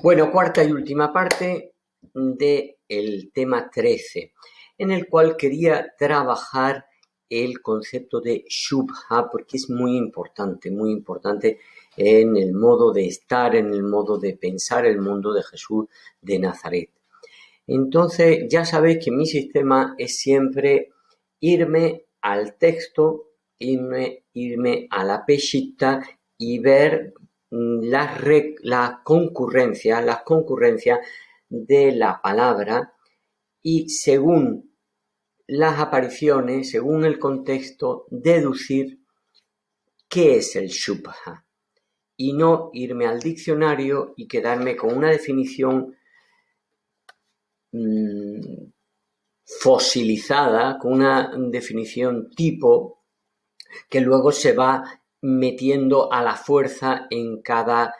Bueno, cuarta y última parte del tema 13, en el cual quería trabajar el concepto de Shubha, porque es muy importante en el modo de estar, en el modo de pensar el mundo de Jesús de Nazaret. Entonces, ya sabéis que mi sistema es siempre irme al texto, irme a la Peshitta y ver las concurrencias de la palabra, y según las apariciones, según el contexto, deducir qué es el Shubha y no irme al diccionario y quedarme con una definición fosilizada, con una definición tipo que luego se va metiendo a la fuerza en cada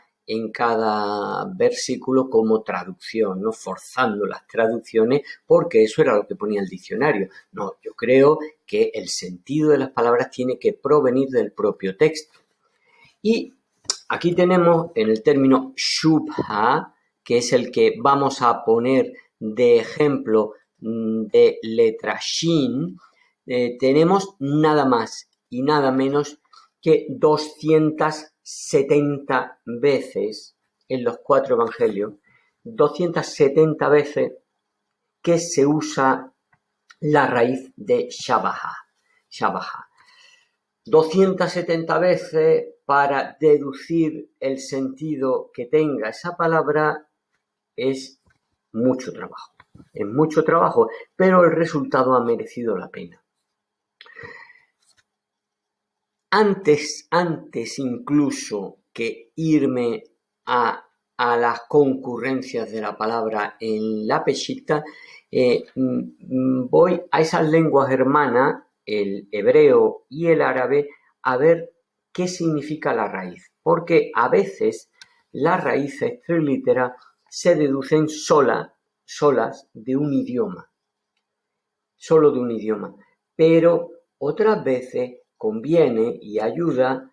versículo como traducción, ¿no? Forzando las traducciones, porque eso era lo que ponía el diccionario. No, yo creo que el sentido de las palabras tiene que provenir del propio texto. Y aquí tenemos en el término Shubha, que es el que vamos a poner de ejemplo de letra Shin, tenemos nada más y nada menos que 270 veces en los 4 evangelios, 270 veces que se usa la raíz de Shabaha. 270 veces para deducir el sentido que tenga esa palabra es mucho trabajo, pero el resultado ha merecido la pena. Antes incluso que irme a las concurrencias de la palabra en la Peshitta, voy a esas lenguas hermanas, el hebreo y el árabe, a ver qué significa la raíz, porque a veces las raíces triliteras se deducen solas de un idioma, solo de un idioma, pero otras veces conviene y ayuda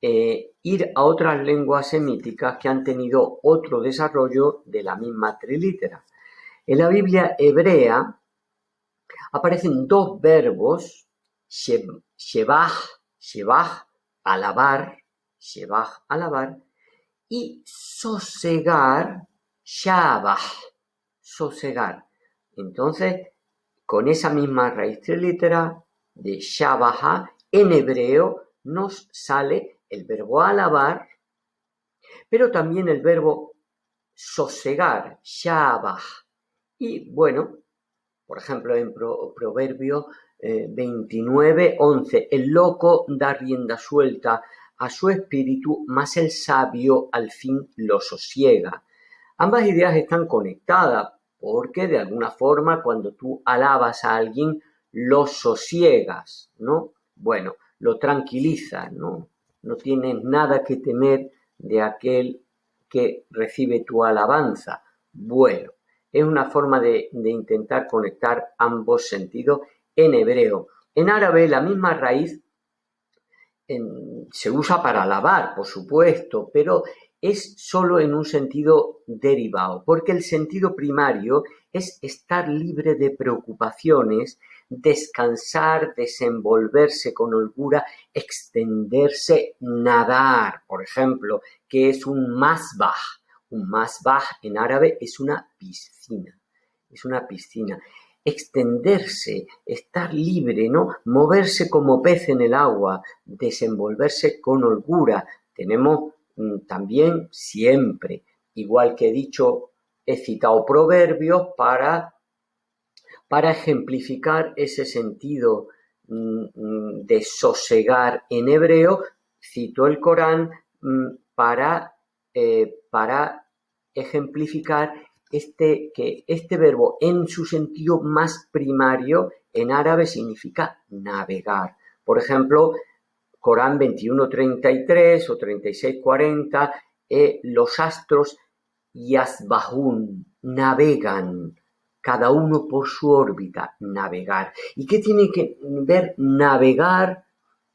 ir a otras lenguas semíticas que han tenido otro desarrollo de la misma trilítera. En la Biblia hebrea aparecen dos verbos, shebach, alabar, y sosegar, shabach, sosegar. Entonces, con esa misma raíz trilítera de shabaha, en hebreo nos sale el verbo alabar, pero también el verbo sosegar, shabah. Y bueno, por ejemplo, en Proverbio 29:11, el loco da rienda suelta a su espíritu, mas el sabio al fin lo sosiega. Ambas ideas están conectadas porque de alguna forma cuando tú alabas a alguien lo sosiegas, ¿no? Bueno, lo tranquilizas, ¿no? No tienes nada que temer de aquel que recibe tu alabanza. Bueno, es una forma de intentar conectar ambos sentidos en hebreo. En árabe la misma raíz se usa para alabar, por supuesto, pero es solo en un sentido derivado, porque el sentido primario es estar libre de preocupaciones, descansar, desenvolverse con holgura, extenderse, nadar, por ejemplo, que es un masbah. Un masbah en árabe es una piscina. Extenderse, estar libre, ¿no? Moverse como pez en el agua, desenvolverse con holgura. Tenemos también siempre, igual que he citado proverbios para ejemplificar ese sentido de sosegar en hebreo, cito el Corán para ejemplificar que este verbo en su sentido más primario en árabe significa navegar. Por ejemplo, Corán 21:33 o 36:40, los astros yasbahun, navegan, cada uno por su órbita, navegar. ¿Y qué tiene que ver navegar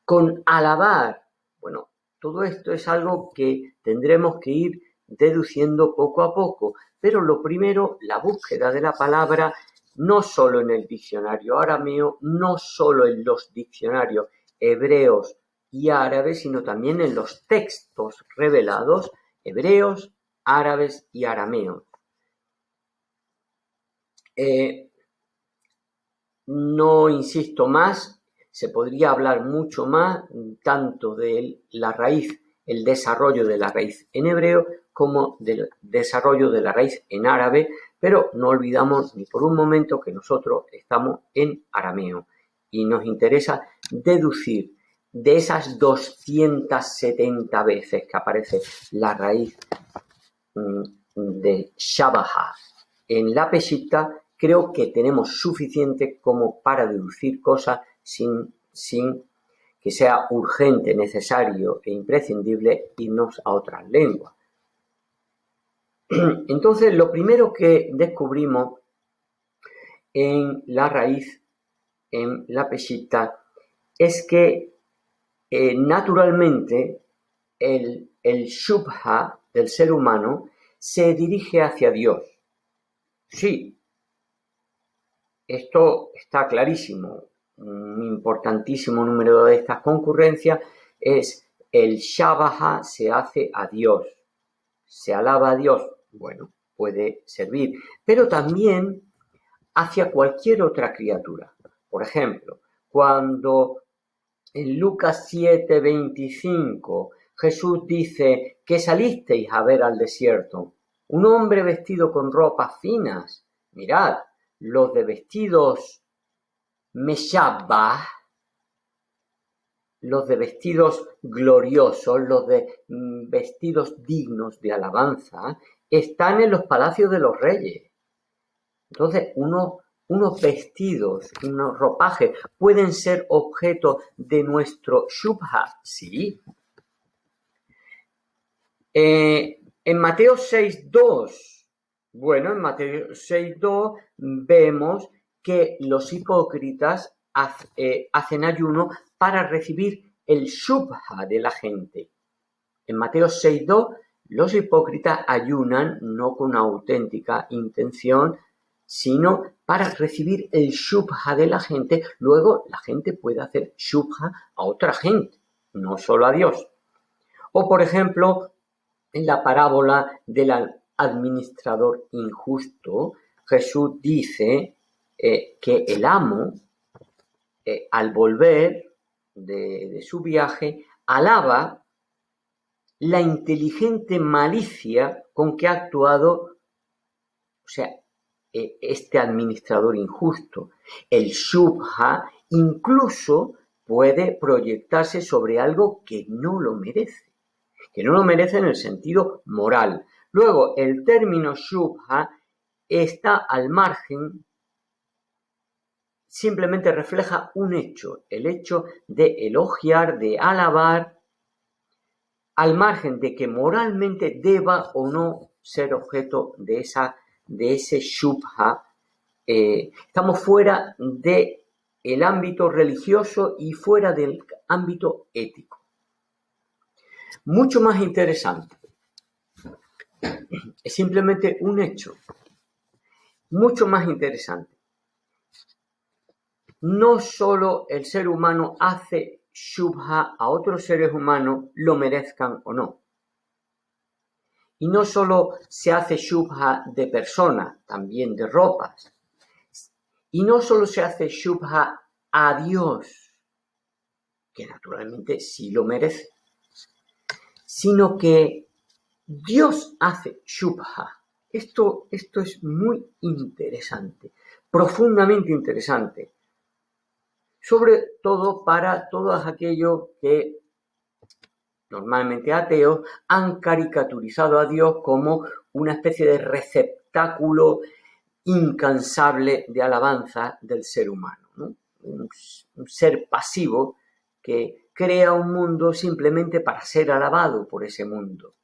con alabar? Bueno, todo esto es algo que tendremos que ir deduciendo poco a poco. Pero lo primero, la búsqueda de la palabra, no solo en el diccionario arameo, no solo en los diccionarios hebreos y árabes, sino también en los textos revelados hebreos, árabes y arameos. No insisto más, se podría hablar mucho más tanto de la raíz, el desarrollo de la raíz en hebreo como del desarrollo de la raíz en árabe, pero no olvidamos ni por un momento que nosotros estamos en arameo y nos interesa deducir de esas 270 veces que aparece la raíz de Shabaha en la Peshita, creo que tenemos suficiente como para deducir cosas sin que sea urgente, necesario e imprescindible irnos a otras lenguas. Entonces, lo primero que descubrimos en la raíz, en la Peshita, es que naturalmente el Shubha del ser humano se dirige hacia Dios. Sí, esto está clarísimo. Un importantísimo número de estas concurrencias es el Shabaha se hace a Dios. Se alaba a Dios. Bueno, puede servir. Pero también hacia cualquier otra criatura. Por ejemplo, cuando en Lucas 7:25 Jesús dice que salisteis a ver al desierto, un hombre vestido con ropas finas. Mirad, los de vestidos meshabbah, los de vestidos gloriosos, los de vestidos dignos de alabanza, están en los palacios de los reyes. Entonces, unos vestidos, unos ropajes, ¿pueden ser objeto de nuestro shubha? Sí. En Mateo 6:2, bueno, en Mateo 6:2 vemos que los hipócritas hacen ayuno para recibir el shubha de la gente. En Mateo 6:2, los hipócritas ayunan no con una auténtica intención, sino para recibir el shubha de la gente. Luego la gente puede hacer shubha a otra gente, no solo a Dios. O, por ejemplo, en la parábola del administrador injusto, Jesús dice que el amo, al volver de su viaje, alaba la inteligente malicia con que ha actuado, o sea, este administrador injusto. El shubha incluso puede proyectarse sobre algo que no lo merece en el sentido moral. Luego, el término shubha está al margen, simplemente refleja un hecho, el hecho de elogiar, de alabar, al margen de que moralmente deba o no ser objeto de ese shubha. Estamos fuera del ámbito religioso y fuera del ámbito ético. Mucho más interesante. Es simplemente un hecho. Mucho más interesante. No solo el ser humano hace shubha a otros seres humanos, lo merezcan o no. Y no solo se hace shubha de personas, también de ropas. Y no solo se hace shubha a Dios, que naturalmente sí lo merece, sino que Dios hace shubha. Esto es muy interesante, profundamente interesante, sobre todo para todos aquellos que, normalmente ateos, han caricaturizado a Dios como una especie de receptáculo incansable de alabanza del ser humano, ¿no? Un ser pasivo que crea un mundo simplemente para ser alabado por ese mundo.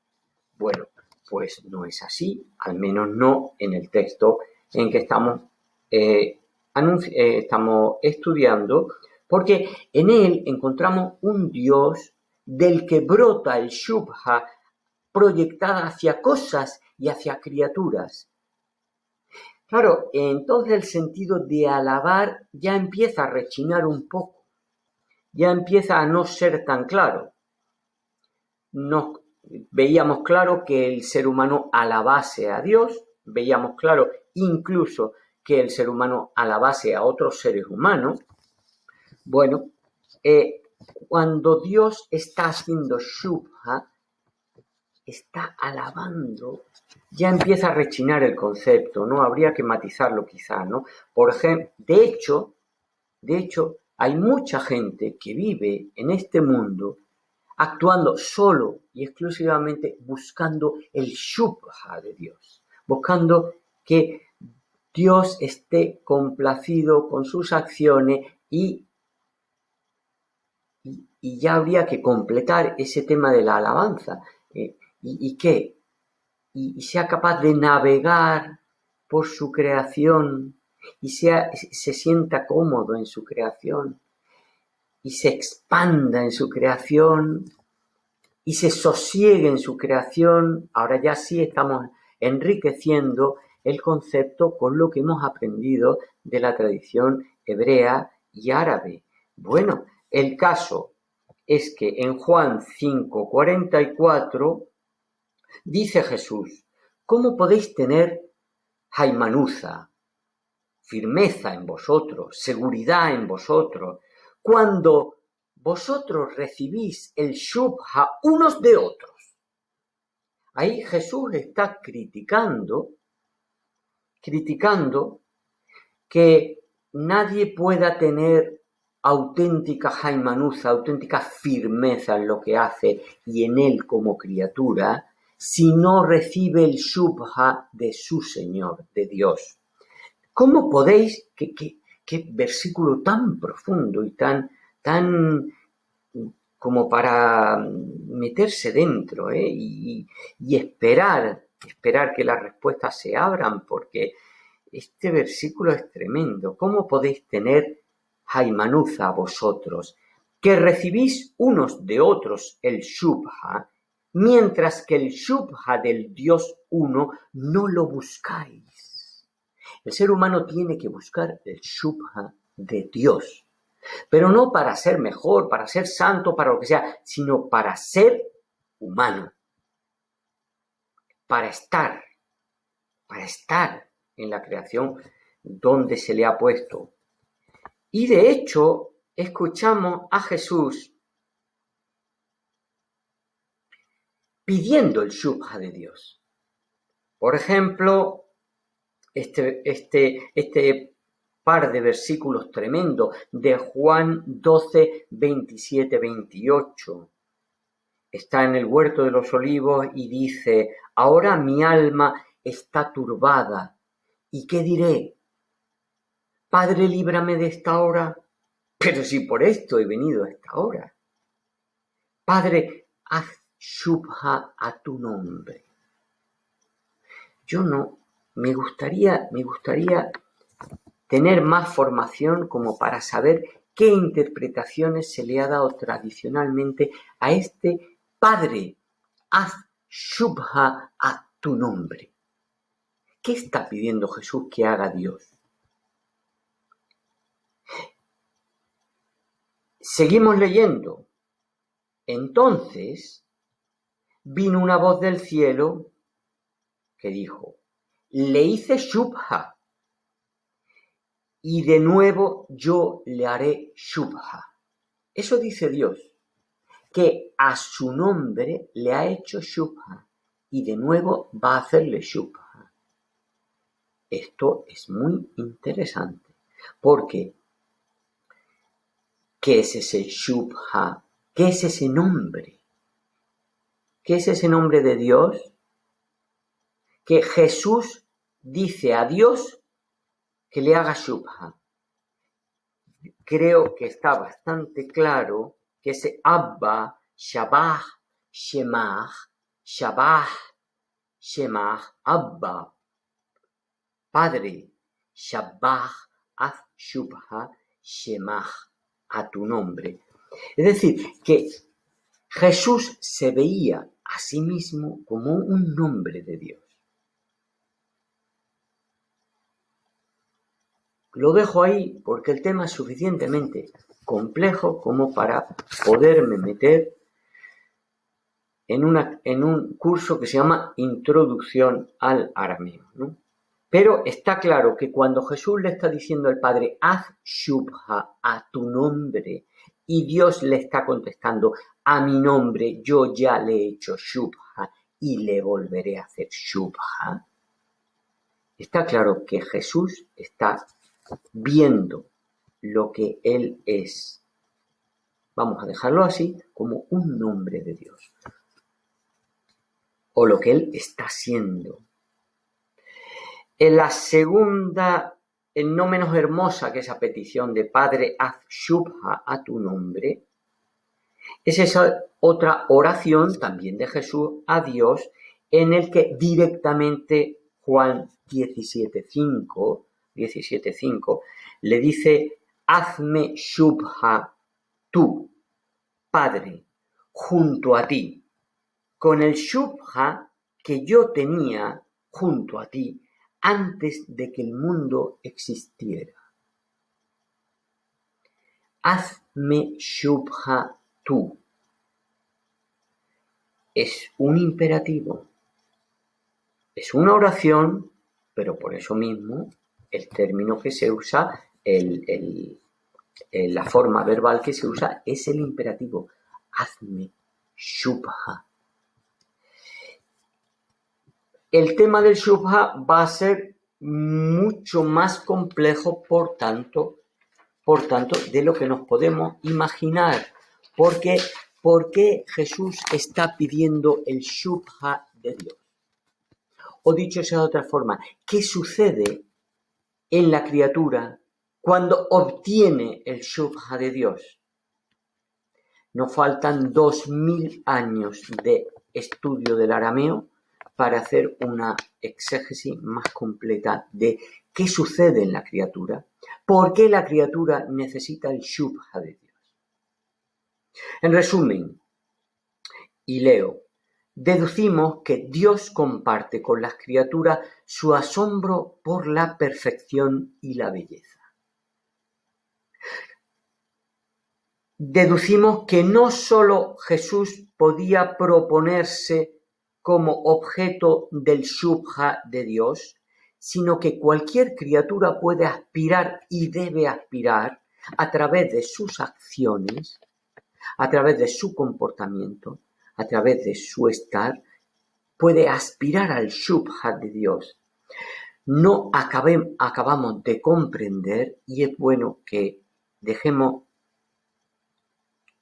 Bueno, pues no es así, al menos no en el texto en que estamos estudiando, porque en él encontramos un Dios del que brota el shubha proyectada hacia cosas y hacia criaturas. Claro, entonces el sentido de alabar ya empieza a rechinar un poco, ya empieza a no ser tan claro. Veíamos claro que el ser humano alabase a Dios, veíamos claro incluso que el ser humano alabase a otros seres humanos. Bueno, cuando Dios está haciendo Shubha, está alabando, ya empieza a rechinar el concepto, ¿no? Habría que matizarlo quizá, ¿no? Por ejemplo, de hecho, hay mucha gente que vive en este mundo actuando solo y exclusivamente buscando el Shubha de Dios, buscando que Dios esté complacido con sus acciones y ya habría que completar ese tema de la alabanza. ¿Y qué? Y sea capaz de navegar por su creación y se sienta cómodo en su creación y se expanda en su creación y se sosiegue en su creación. Ahora ya sí estamos enriqueciendo el concepto con lo que hemos aprendido de la tradición hebrea y árabe. Bueno, el caso es que en Juan 5:44 dice Jesús: ¿cómo podéis tener jaimanuza, firmeza en vosotros, seguridad en vosotros, cuando vosotros recibís el shubha unos de otros? Ahí Jesús está criticando que nadie pueda tener auténtica jaimanuza, auténtica firmeza en lo que hace y en él como criatura, si no recibe el shubha de su Señor, de Dios. ¿Cómo podéis, qué versículo tan profundo y tan como para meterse dentro, y esperar que las respuestas se abran, porque este versículo es tremendo. ¿Cómo podéis tener jaimanuza vosotros, que recibís unos de otros el shubha, mientras que el shubha del Dios uno no lo buscáis? El ser humano tiene que buscar el shubha de Dios, pero no para ser mejor, para ser santo, para lo que sea, sino para ser humano, para estar en la creación donde se le ha puesto. Y de hecho, escuchamos a Jesús pidiendo el shubha de Dios. Por ejemplo, este par de versículos tremendos de Juan 12, 27, 28. Está en el huerto de los olivos y dice: ahora mi alma está turbada. ¿Y qué diré? Padre, líbrame de esta hora. Pero si por esto he venido a esta hora. Padre, haz shubha a tu nombre. Me gustaría tener más formación como para saber qué interpretaciones se le ha dado tradicionalmente a este Padre, haz shubha a tu nombre. ¿Qué está pidiendo Jesús que haga Dios? Seguimos leyendo. Entonces vino una voz del cielo que dijo: le hice shubha y de nuevo yo le haré shubha. Eso dice Dios, que a su nombre le ha hecho shubha y de nuevo va a hacerle shubha. Esto es muy interesante, porque ¿qué es ese shubha? ¿Qué es ese nombre? ¿Qué es ese nombre de Dios? Que Jesús dice a Dios que le haga shubha. Creo que está bastante claro que ese Abba, Shabach, Shemach, Shabach, Shemach, Abba, Padre, Shabach, haz shubha, Shemach, a tu nombre. Es decir, que Jesús se veía a sí mismo como un nombre de Dios. Lo dejo ahí porque el tema es suficientemente complejo como para poderme meter en un curso que se llama Introducción al Arameo, ¿no? Pero está claro que cuando Jesús le está diciendo al Padre, haz shubha a tu nombre, y Dios le está contestando, a mi nombre yo ya le he hecho shubha y le volveré a hacer shubha, está claro que Jesús está viendo lo que Él es. Vamos a dejarlo así, como un nombre de Dios. O lo que Él está siendo. En la segunda, no menos hermosa que esa petición de Padre, haz shubha a tu nombre, es esa otra oración también de Jesús a Dios, en el que directamente Juan 17:5 le dice, hazme shubha tú, Padre, junto a ti, con el shubha que yo tenía junto a ti antes de que el mundo existiera. Hazme shubha tú. Es un imperativo. Es una oración, pero por eso mismo el término que se usa, la forma verbal que se usa es el imperativo. Hazme shubha. El tema del shubha va a ser mucho más complejo, por tanto, de lo que nos podemos imaginar. ¿Por qué Jesús está pidiendo el shubha de Dios? O dicho sea de otra forma, ¿qué sucede en la criatura cuando obtiene el shubha de Dios? Nos faltan 2000 años de estudio del arameo para hacer una exégesis más completa de qué sucede en la criatura, por qué la criatura necesita el shubha de Dios. En resumen, y leo, deducimos que Dios comparte con las criaturas su asombro por la perfección y la belleza. Deducimos que no solo Jesús podía proponerse como objeto del shubha de Dios, sino que cualquier criatura puede aspirar y debe aspirar a través de sus acciones, a través de su comportamiento, a través de su estar, puede aspirar al shubha de Dios. No acabamos de comprender, y es bueno que dejemos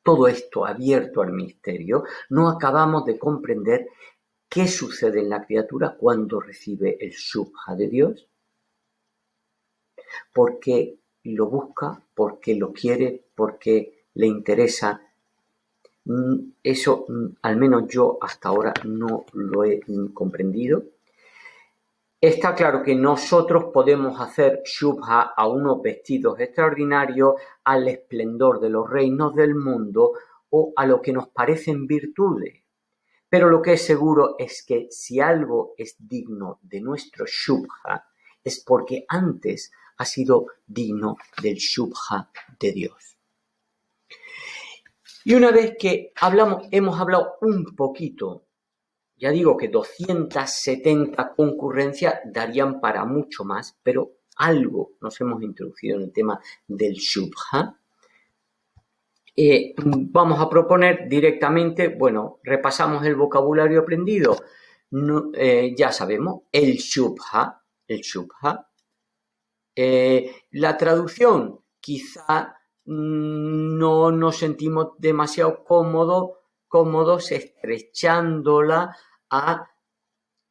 todo esto abierto al misterio, no acabamos de comprender qué sucede en la criatura cuando recibe el shubha de Dios, porque lo busca, porque lo quiere, porque le interesa. Eso, al menos yo hasta ahora no lo he comprendido. Está claro que nosotros podemos hacer shubha a unos vestidos extraordinarios, al esplendor de los reinos del mundo o a lo que nos parecen virtudes. Pero lo que es seguro es que si algo es digno de nuestro shubha, es porque antes ha sido digno del shubha de Dios. Y una vez que hemos hablado un poquito, ya digo que 270 concurrencias darían para mucho más, pero algo nos hemos introducido en el tema del shubha. Vamos a proponer directamente, bueno, repasamos el vocabulario aprendido. Ya sabemos, el shubha. La traducción, quizá no nos sentimos demasiado cómodos estrechándola a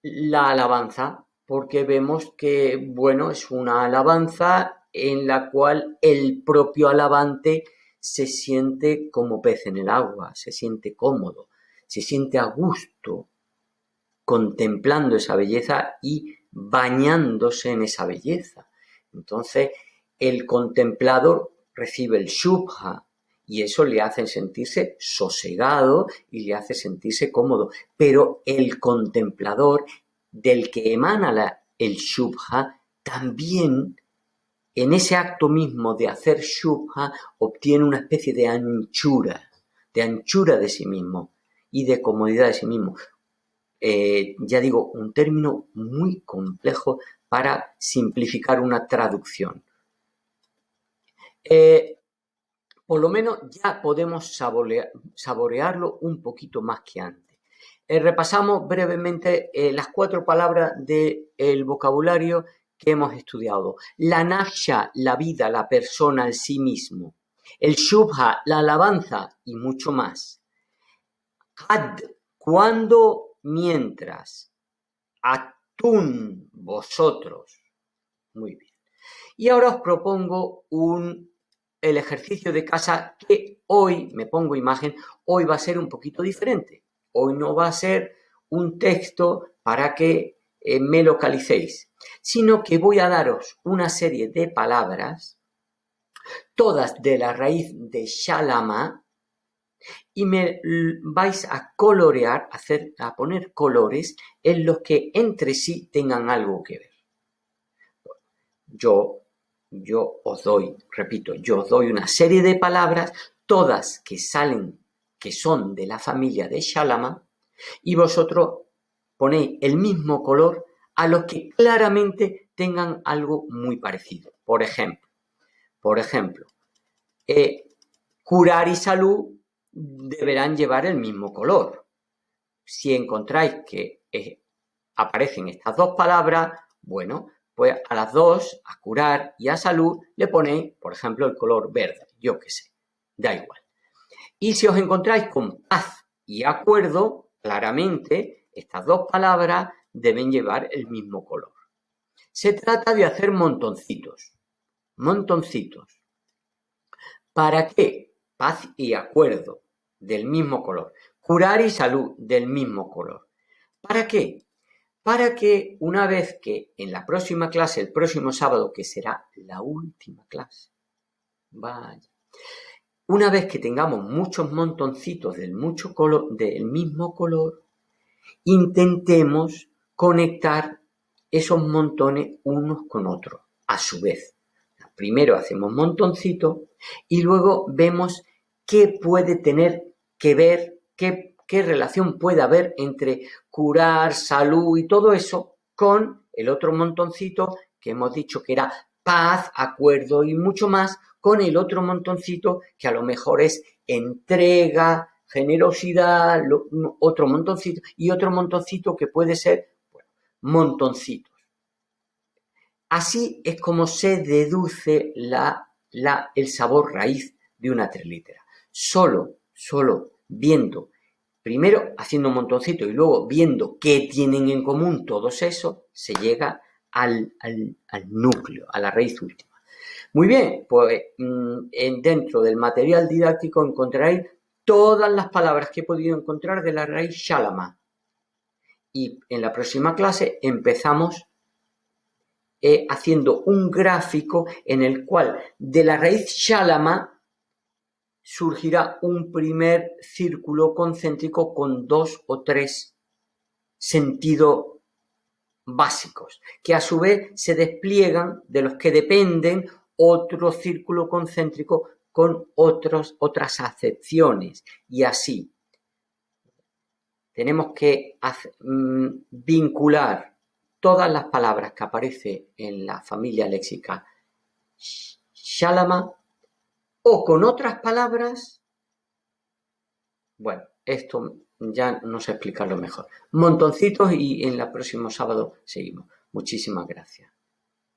la alabanza, porque vemos que, bueno, es una alabanza en la cual el propio alabante se siente como pez en el agua, se siente cómodo, se siente a gusto contemplando esa belleza y bañándose en esa belleza. Entonces, el contemplador recibe el shubha y eso le hace sentirse sosegado y le hace sentirse cómodo. Pero el contemplador del que emana el Shubha también, en ese acto mismo de hacer Shubha, obtiene una especie de anchura de sí mismo y de comodidad de sí mismo. Ya digo, un término muy complejo para simplificar una traducción. Por lo menos ya podemos saborearlo un poquito más que antes. Repasamos brevemente las 4 palabras del vocabulario que hemos estudiado. La nafsha, la vida, la persona, el sí mismo. El shubha, la alabanza y mucho más. Ad, cuando, mientras. Atún, vosotros. Muy bien. Y ahora os propongo el ejercicio de casa que hoy, me pongo imagen, hoy va a ser un poquito diferente. Hoy no va a ser un texto para que me localicéis, sino que voy a daros una serie de palabras, todas de la raíz de Shalama, y me vais a colorear, a poner colores en los que entre sí tengan algo que ver. Yo os doy, repito, yo os doy una serie de palabras, todas que son de la familia de Shalama, y vosotros ponéis el mismo color a los que claramente tengan algo muy parecido. Por ejemplo, curar y salud deberán llevar el mismo color. Si encontráis que aparecen estas 2 palabras, bueno, pues a las 2, a curar y a salud, le ponéis, por ejemplo, el color verde, yo qué sé, da igual. Y si os encontráis con paz y acuerdo, claramente estas 2 palabras deben llevar el mismo color. Se trata de hacer montoncitos. Montoncitos. ¿Para qué? Paz y acuerdo, del mismo color. Curar y salud, del mismo color. ¿Para qué? Para que una vez que en la próxima clase, el próximo sábado, que será la última clase, vaya, una vez que tengamos muchos montoncitos del mismo color, intentemos conectar esos montones unos con otros, a su vez. Primero hacemos montoncitos y luego vemos qué puede tener que ver, qué relación puede haber entre curar, salud y todo eso con el otro montoncito que hemos dicho que era paz, acuerdo y mucho más, con el otro montoncito que a lo mejor es entrega, generosidad, otro montoncito y otro montoncito que puede ser, bueno, montoncitos. Así es como se deduce el sabor raíz de una trilítera. Solo viendo, primero haciendo un montoncito y luego viendo qué tienen en común todos esos, se llega al núcleo, a la raíz última. Muy bien, pues dentro del material didáctico encontraréis todas las palabras que he podido encontrar de la raíz Shalama. Y en la próxima clase empezamos haciendo un gráfico en el cual de la raíz Shalama surgirá un primer círculo concéntrico con 2 o 3 sentidos básicos, que a su vez se despliegan, de los que dependen otro círculo concéntrico con otras acepciones, y así. Tenemos que vincular todas las palabras que aparecen en la familia léxica Shalama o con otras palabras. Bueno, esto ya no sé explicarlo mejor. Montoncitos y en el próximo sábado seguimos. Muchísimas gracias.